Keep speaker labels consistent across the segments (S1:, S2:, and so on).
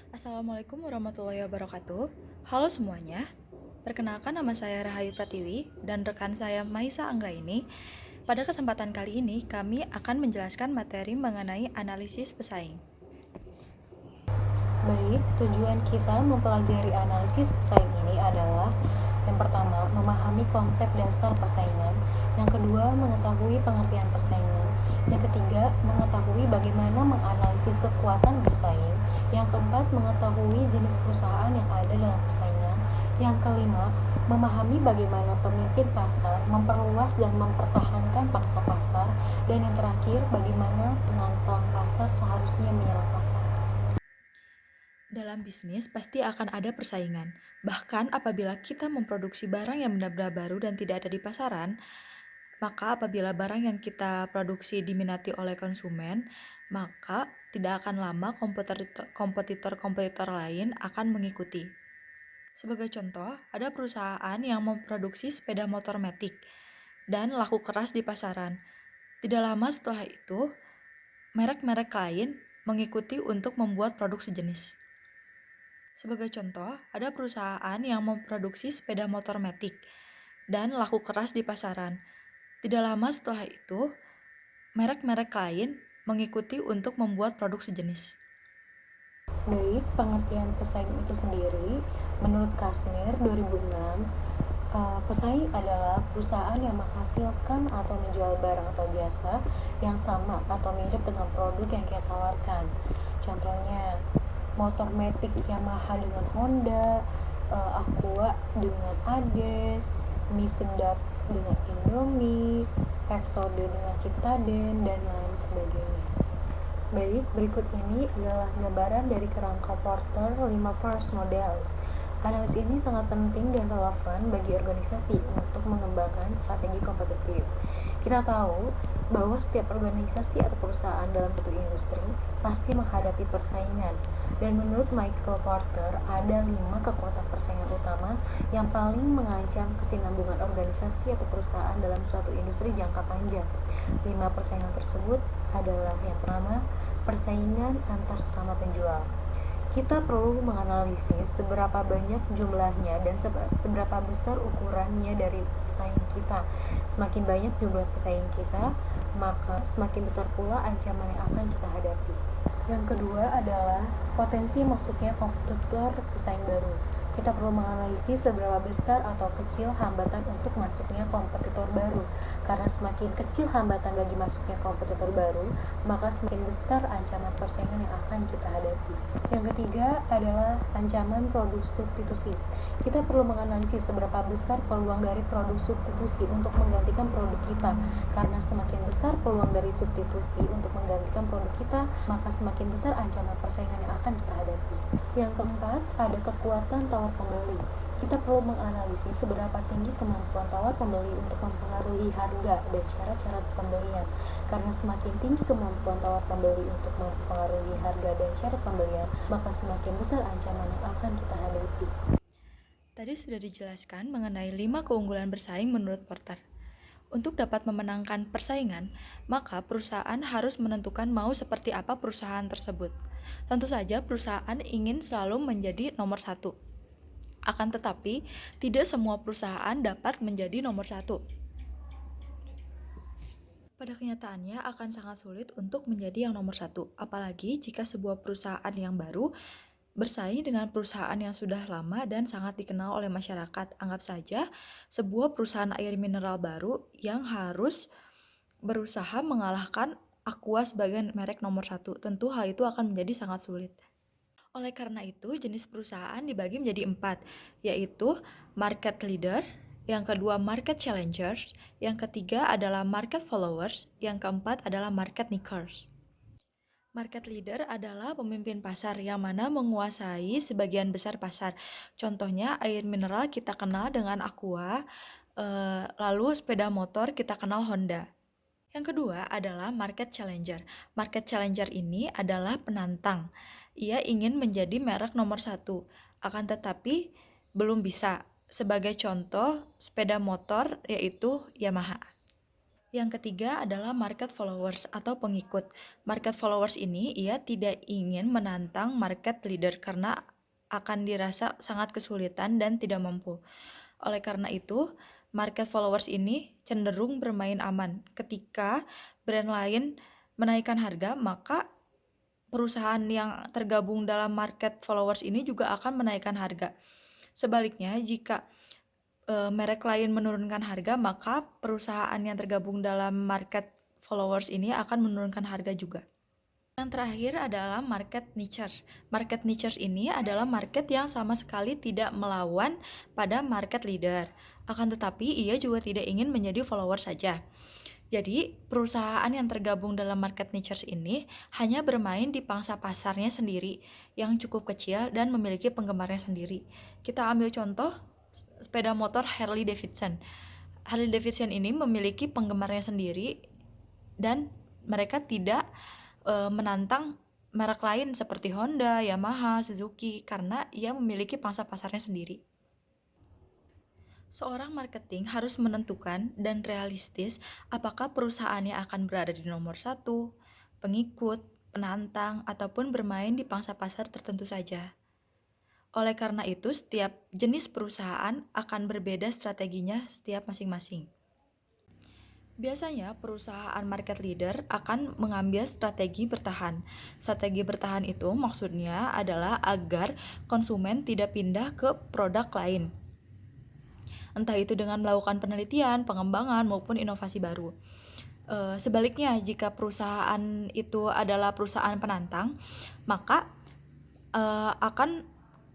S1: Assalamualaikum warahmatullahi wabarakatuh. Halo semuanya, perkenalkan nama saya Rahayu Pratiwi dan rekan saya Maisa Anggraini. Pada kesempatan kali ini, kami akan menjelaskan materi mengenai analisis pesaing.
S2: Baik, tujuan kita mempelajari analisis pesaing ini adalah yang pertama, memahami konsep dasar persaingan. Yang kedua, mengetahui pengertian persaingan. Yang ketiga, mengetahui bagaimana menganalisis kekuatan bersaing. Yang keempat, mengetahui jenis perusahaan yang ada dalam persaingan. Yang kelima, memahami bagaimana pemimpin pasar memperluas dan mempertahankan pangsa pasar. Dan yang terakhir, bagaimana penantang pasar seharusnya menyerang pasar.
S1: Dalam bisnis pasti akan ada persaingan. Bahkan apabila kita memproduksi barang yang benar-benar baru dan tidak ada di pasaran, maka apabila barang yang kita produksi diminati oleh konsumen, maka tidak akan lama kompetitor-kompetitor lain akan mengikuti. Sebagai contoh, ada perusahaan yang memproduksi sepeda motor matic dan laku keras di pasaran. Tidak lama setelah itu, merek-merek lain mengikuti untuk membuat produk sejenis. Sebagai contoh, ada perusahaan yang memproduksi sepeda motor matic dan laku keras di pasaran. Tidak lama setelah itu, merek-merek lain mengikuti untuk membuat produk sejenis.
S2: Baik, pengertian pesaing itu sendiri, menurut Kasmir 2006, pesaing adalah perusahaan yang menghasilkan atau menjual barang atau jasa yang sama atau mirip dengan produk yang kita tawarkan. Contohnya, motor Matic Yamaha dengan Honda, Aqua dengan Ades, mie sedap dengan Indomie, Pepsodent dengan Ciptaden, dan lain sebagainya. Baik, berikut ini adalah gambaran dari kerangka Porter 5 First Models. Analisis ini sangat penting dan relevan bagi organisasi untuk mengembangkan strategi kompetitif. Kita tahu bahwa setiap organisasi atau perusahaan dalam suatu industri pasti menghadapi persaingan. Dan menurut Michael Porter, ada 5 kekuatan persaingan utama yang paling mengancam kesinambungan organisasi atau perusahaan dalam suatu industri jangka panjang. 5 persaingan tersebut adalah yang pertama, persaingan antar sesama penjual. Kita perlu menganalisis seberapa banyak jumlahnya dan seberapa besar ukurannya dari pesaing kita. Semakin banyak jumlah pesaing kita, maka semakin besar pula ancaman yang akan kita hadapi. Yang kedua adalah potensi masuknya kompetitor pesaing baru. Kita perlu menganalisis seberapa besar atau kecil hambatan untuk masuknya kompetitor baru. Karena semakin kecil hambatan bagi masuknya kompetitor baru, maka semakin besar ancaman persaingan yang akan kita hadapi. Yang ketiga adalah ancaman produk substitusi. Kita perlu menganalisis seberapa besar peluang dari produk substitusi untuk menggantikan produk kita. Karena semakin besar peluang dari substitusi untuk menggantikan produk kita, maka semakin besar ancaman persaingan yang akan kita hadapi. Yang keempat, ada kekuatan tawar pembeli. Kita perlu menganalisis seberapa tinggi kemampuan tawar pembeli untuk mempengaruhi harga dan cara-cara pembelian. Karena semakin tinggi kemampuan tawar pembeli untuk mempengaruhi harga dan syarat pembelian, maka semakin besar ancaman yang akan kita hadapi.
S1: Tadi sudah dijelaskan mengenai 5 keunggulan bersaing menurut Porter. Untuk dapat memenangkan persaingan, maka perusahaan harus menentukan mau seperti apa perusahaan tersebut. Tentu saja perusahaan ingin selalu menjadi nomor satu. Akan tetapi, tidak semua perusahaan dapat menjadi nomor satu. Pada kenyataannya akan sangat sulit untuk menjadi yang nomor satu, apalagi jika sebuah perusahaan yang baru bersaing dengan perusahaan yang sudah lama dan sangat dikenal oleh masyarakat. Anggap saja sebuah perusahaan air mineral baru yang harus berusaha mengalahkan Aqua sebagai merek nomor satu. Tentu hal itu akan menjadi sangat sulit. Oleh karena itu, jenis perusahaan dibagi menjadi 4, yaitu market leader, yang kedua market challengers, yang ketiga adalah market followers, yang keempat adalah market nichers. Market leader adalah pemimpin pasar yang mana menguasai sebagian besar pasar. Contohnya air mineral kita kenal dengan Aqua, lalu sepeda motor kita kenal Honda. Yang kedua adalah market challenger. Market challenger ini adalah penantang. Ia ingin menjadi merek nomor satu, akan tetapi belum bisa. Sebagai contoh sepeda motor yaitu Yamaha. Yang ketiga adalah market followers atau pengikut. Market followers ini ia tidak ingin menantang market leader karena akan dirasa sangat kesulitan dan tidak mampu. Oleh karena itu, market followers ini cenderung bermain aman. Ketika brand lain menaikkan harga, maka perusahaan yang tergabung dalam market followers ini juga akan menaikkan harga. Sebaliknya, jika merek lain menurunkan harga, maka perusahaan yang tergabung dalam market followers ini akan menurunkan harga juga. Yang terakhir adalah market niches. Market niches ini adalah market yang sama sekali tidak melawan pada market leader. Akan tetapi ia juga tidak ingin menjadi follower saja. Jadi, perusahaan yang tergabung dalam market niches ini hanya bermain di pangsa pasarnya sendiri yang cukup kecil dan memiliki penggemarnya sendiri. Kita ambil contoh sepeda motor Harley Davidson. Harley Davidson ini memiliki penggemarnya sendiri dan mereka tidak menantang merek lain seperti Honda, Yamaha, Suzuki karena ia memiliki pangsa pasarnya sendiri. Seorang marketing harus menentukan dan realistis apakah perusahaannya akan berada di nomor 1, pengikut, penantang, ataupun bermain di pangsa pasar tertentu saja. Oleh karena itu, setiap jenis perusahaan akan berbeda strateginya setiap masing-masing. Biasanya, perusahaan market leader akan mengambil strategi bertahan. Strategi bertahan itu maksudnya adalah agar konsumen tidak pindah ke produk lain. Entah itu dengan melakukan penelitian, pengembangan, maupun inovasi baru. Sebaliknya, jika perusahaan itu adalah perusahaan penantang, maka akan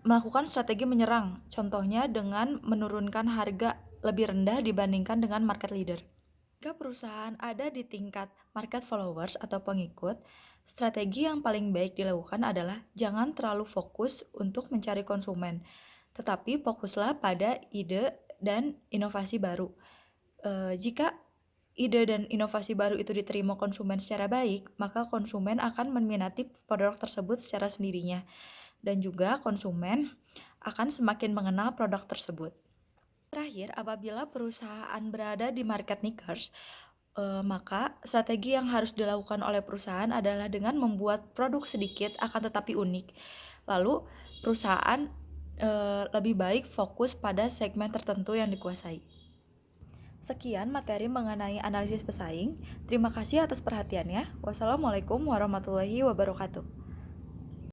S1: melakukan strategi menyerang, contohnya dengan menurunkan harga lebih rendah dibandingkan dengan market leader. Jika perusahaan ada di tingkat market followers atau pengikut, strategi yang paling baik dilakukan adalah jangan terlalu fokus untuk mencari konsumen, tetapi fokuslah pada ide dan inovasi baru. Jika ide dan inovasi baru itu diterima konsumen secara baik, maka konsumen akan meminati produk tersebut secara sendirinya. Dan juga konsumen akan semakin mengenal produk tersebut. Terakhir, apabila perusahaan berada di market niches, maka strategi yang harus dilakukan oleh perusahaan adalah dengan membuat produk sedikit akan tetapi unik. Lalu, perusahaan lebih baik fokus pada segmen tertentu yang dikuasai. Sekian materi mengenai analisis pesaing. Terima kasih atas perhatiannya. Wassalamualaikum warahmatullahi wabarakatuh.